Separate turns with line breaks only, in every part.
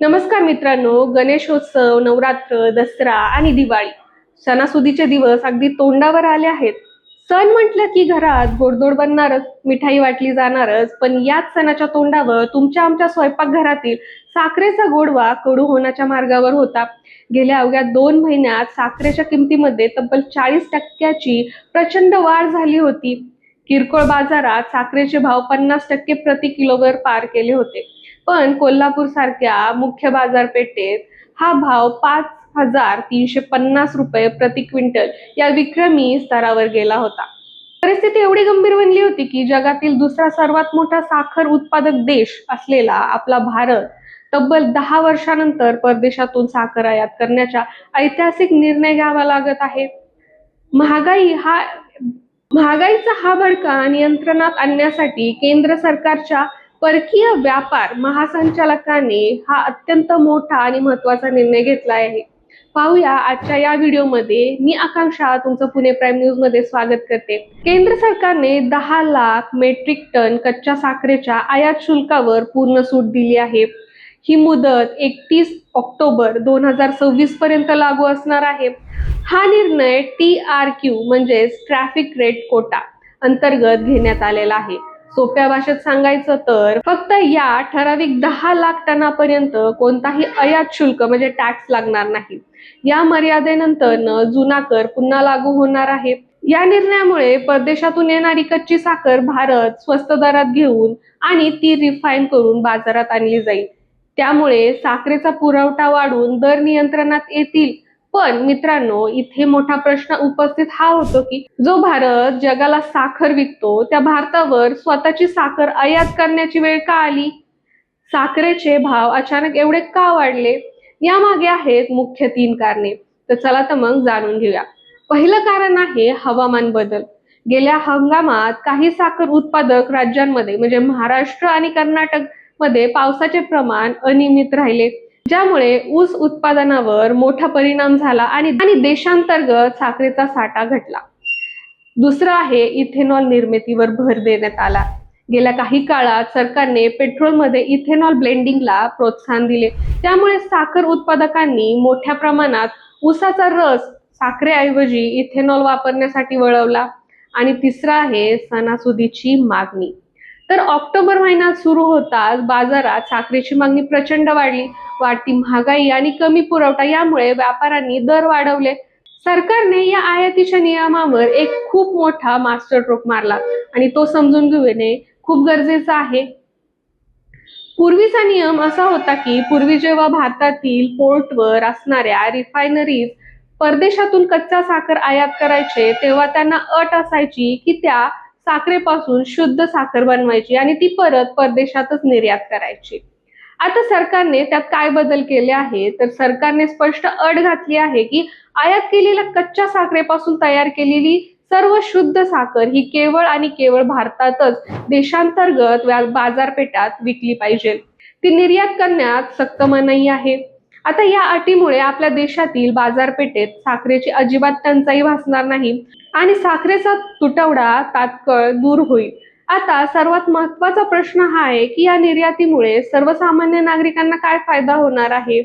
नमस्कार मित्रांनो, गणेशोत्सव, नवरात्र, दसरा आणि दिवाळी सणासुदीचे दिवस अगदी तोंडावर आले आहेत. सण म्हटलं की घरात गोडधोड बनणारच, मिठाई वाटली जाणारच. पण याच सणाच्या तोंडावर तुमच्या आमच्या स्वयंपाकघरातील साखरेचा गोडवा कडू होण्याच्या मार्गावर होता. गेल्या अवघ्या 2 महिन्यात साखरेच्या किमतीमध्ये तब्बल 40% प्रचंड वाढ झाली होती. किरकोळ बाजारात साखरेचे भाव 50% प्रति किलोवर पार केले होते. पण कोल्हापूर सारख्या मुख्य बाजारपेठेत हा भाव 5,350 रुपये प्रति क्विंटल या विक्रमी स्तरावर गेला होता. परिस्थिती एवढी गंभीर बनली होती की जगातील दुसरा सर्वात मोठा साखर उत्पादक देश असलेला आपला भारत तब्बल 10 वर्षानंतर परदेशातून साखर आयात करण्याचा ऐतिहासिक निर्णय घ्यावा लागत आहे. महागाई हा महागाईचा हा भडका नियंत्रणात आणण्यासाठी केंद्र सरकारच्या परकीय व्यापार महासंचालकाने हा अत्यंत मोठा आणि महत्त्वाचा निर्णय घेतला आहे. पाहूया आजच्या या व्हिडिओमध्ये. मी आकांक्षा तुमचं पुणे प्राईम न्यूज मध्ये स्वागत करते. केंद्र सरकारने 10 लाख मेट्रिक टन कच्च्या साखरेच्या आयात शुल्कावर पूर्ण सूट दिली आहे. ही मुदत 31 ऑक्टोबर 2026 पर्यंत लागू असणार आहे. हा निर्णय TRQ म्हणजेच ट्रॅफिक रेट कोटा अंतर्गत घेण्यात आलेला आहे. सोप्या भाषेत सांगायचं तर फक्त या ठराविक 10 लाख टनापर्यंत कोणताही आयात शुल्क म्हणजे टॅक्स लागणार नाही. या मर्यादेनंतर जुना कर पुन्हा लागू होणार आहे. या निर्णयामुळे परदेशातून येणारी कच्ची साखर भारत स्वस्त दरात घेऊन आणि ती रिफाईन करून बाजारात आणली जाईल. त्यामुळे साखरेचा पुरवठा वाढून दर नियंत्रणात येतील. पण मित्रांनो, इथे मोठा प्रश्न उपस्थित हा होतो की जो भारत जगाला साखर विकतो त्या भारतावर स्वतःची साखर आयात करण्याची वेळ का आली? साखरेचे भाव अचानक एवढे का वाढले? यामागे आहेत मुख्य 3 कारणे. तर चला तर मग जाणून घेऊया. पहिलं कारण आहे हवामान बदल. गेल्या हंगामात काही साखर उत्पादक राज्यांमध्ये म्हणजे महाराष्ट्र आणि कर्नाटक मध्ये पावसाचे प्रमाण अनियमित राहिले, ज्यामुळे ऊस उत्पादनावर मोठा परिणाम झाला आणि देशांतर्गत साखरेचा साठा घटला. दुसरं आहे इथेनॉल निर्मितीवर भर देण्यात आला. गेल्या काही काळात सरकारने पेट्रोलमध्ये इथेनॉल ब्लेंडिंगला प्रोत्साहन दिले. त्यामुळे साखर उत्पादकांनी मोठ्या प्रमाणात ऊसाचा रस साखरेऐवजी इथेनॉल वापरण्यासाठी वळवला. आणि तिसरं आहे सणासुदीची मागणी. तर ऑक्टोबर महिन्यात सुरू होताच बाजारात साखरेची मागणी प्रचंड वाढली. वाढती महागाई आणि कमी पुरवठा यामुळे व्यापाऱ्यांनी दर वाढवले. सरकारने या आयातीच्या नियमावर एक खूप मोठा मास्टर स्ट्रोक मारला आणि तो समजून घेणे खूप गरजेचं आहे. पूर्वीचा नियम असा होता की पूर्वी जेव्हा भारतातील पोर्टवर असणाऱ्या रिफायनरीज परदेशातून कच्चा साखर आयात करायचे तेव्हा त्यांना अट असायची की त्या साखरेपासून शुद्ध साखर बनवायची आणि ती परत परदेशातच निर्यात करायची. आता सरकारने त्यात काय बदल केले आहे तर सरकारने स्पष्ट अट घातली आहे की आयात केलेल्या कच्च्या साखरेपासून तयार केलेली सर्व शुद्ध साखर ही केवळ आणि केवळ भारतातच देशांतर्गत बाजारपेठात विकली पाहिजे. ती निर्यात करण्यात सक्त मनाई आहे. आता या अटीमुळे आपल्या देशातील बाजारपेठेत साखरेची अजिबात टंचाई भासणार नाही आणि साखरेचा तुटवडा तात्काळ दूर होईल. आता सर्वात महत्त्वाचा प्रश्न हा आहे की या निर्यातीमुळे सर्वसामान्य नागरिकांना काय फायदा होणार आहे?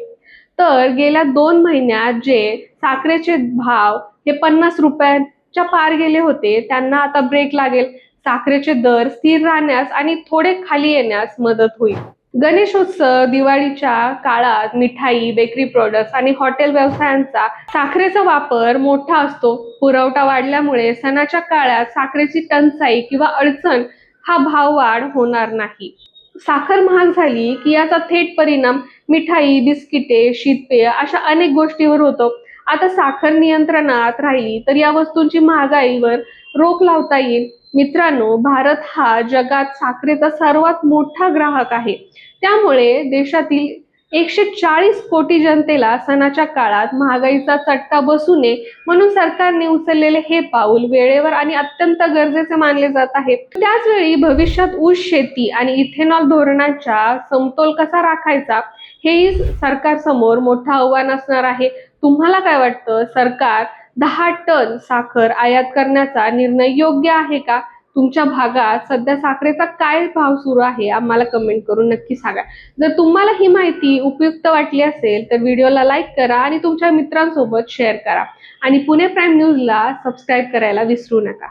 तर गेल्या 2 महिन्यात जे साखरेचे भाव हे 50 रुपयाच्या पार गेले होते त्यांना आता ब्रेक लागेल. साखरेचे दर स्थिर राहण्यास आणि थोडे खाली येण्यास मदत होईल. गणेशोत्सव, दिवाळीच्या काळात मिठाई, बेकरी प्रोडक्ट्स आणि हॉटेल व्यवसायांचा साखरेचा वापर मोठा असतो. पुरवठा वाढल्यामुळे सणाच्या काळात साखरेची टंचाई किंवा अडचण हा भाव वाढ होणार नाही. साखर महाग झाली की याचा थेट परिणाम मिठाई, बिस्किटे, शीतपेय अशा अनेक गोष्टीवर होतो. आता साखर नियंत्रणात राहिली तर या वस्तूंची महागाईवर रोख लावता येईल. मित्रांनो, भारत हा जगात साखरेचा सर्वात मोठा ग्राहक आहे. त्यामुळे देशातील 140 कोटी जनतेला सणाच्या काळात महागाईचा चटका बसू नये म्हणून सरकारने उचललेले हे पाऊल वेळेवर आणि अत्यंत गरजेचे मानले जात आहे. त्याच वेळी भविष्यात ऊस शेती आणि इथेनॉल धोरणाचा समतोल कसा राखायचा हेही सरकारसमोर मोठं आव्हान असणार आहे. तुम्हाला काय वाटतं? सरकार 10 टन साखर आयात करण्याचा निर्णय योग्य आहे का? तुमच्या भागात सध्या साखरेचा काय भाव सुरू आहे आम्हाला कमेंट करून नक्की सांगा. जर तुम्हाला ही माहिती उपयुक्त वाटली असेल तर व्हिडिओला लाईक करा आणि तुमच्या मित्रांसोबत शेअर करा आणि पुणे प्राईम न्यूजला सबस्क्राईब करायला विसरू नका.